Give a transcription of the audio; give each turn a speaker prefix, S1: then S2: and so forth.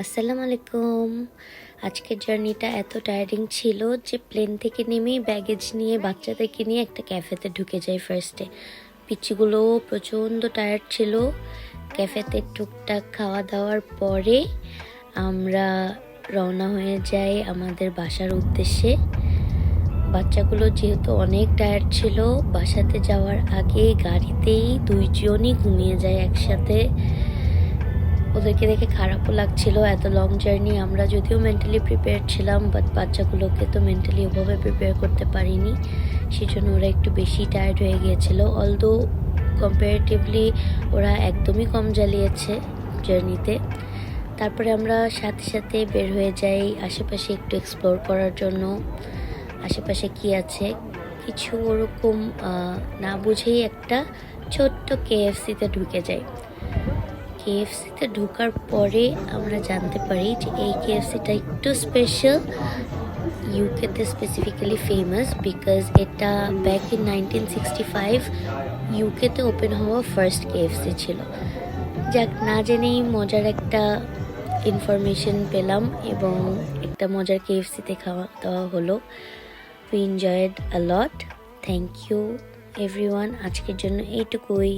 S1: আসসালামু আলাইকুম। আজকের জার্নিটা এত টায়ারিং ছিল যে প্লেন থেকে নেমেই ব্যাগেজ নিয়ে বাচ্চাদেরকে নিয়ে একটা ক্যাফেতে ঢুকে যাই ফার্স্টে। পিচ্চিগুলো প্রচণ্ড টায়ার্ড ছিল। ক্যাফেতে টুকটাক খাওয়া দাওয়ার পরে আমরা রওনা হয়ে যাই আমাদের বাসার উদ্দেশ্যে। বাচ্চাগুলো যেহেতু অনেক টায়ার্ড ছিল, বাসাতে যাওয়ার আগে গাড়িতেই দুইজনই ঘুমিয়ে যায় একসাথে। ওদেরকে দেখে খারাপও লাগছিল, এত লং জার্নি। আমরা যদিও মেন্টালি প্রিপেয়ার ছিলাম, বাট বাচ্চাগুলোকে তো মেন্টালি ওভাবে প্রিপেয়ার করতে পারিনি, সেজন্য ওরা একটু বেশি টায়ার্ড হয়ে গিয়েছিল। অলদো কম্পারেটিভলি ওরা একদমই কম জ্বালিয়েছে জার্নিতে। তারপরে আমরা সাথে সাথে বের হয়ে যাই আশেপাশে একটু এক্সপ্লোর করার জন্য। আশেপাশে কি আছে কিছু ওরকম না বুঝেই একটা ছোট্ট কেএফসিতে ঢুকে যাই। কেএফসিতে ঢোকার পরে আমরা জানতে পারি যে এই কেএফসিটা একটু স্পেশাল, ইউকেতে স্পেসিফিক্যালি ফেমাস বিকজ এটা ব্যাক ইন 1965 ইউকেতে ওপেন হওয়া ফার্স্ট কেএফসি ছিল। যাক, না জেনেই মজার একটা ইনফরমেশন পেলাম এবং একটা মজার কেএফসিতে খাওয়া দাওয়া হলো। We enjoyed a lot. Thank you everyone. আজকের জন্য এইটুকুই।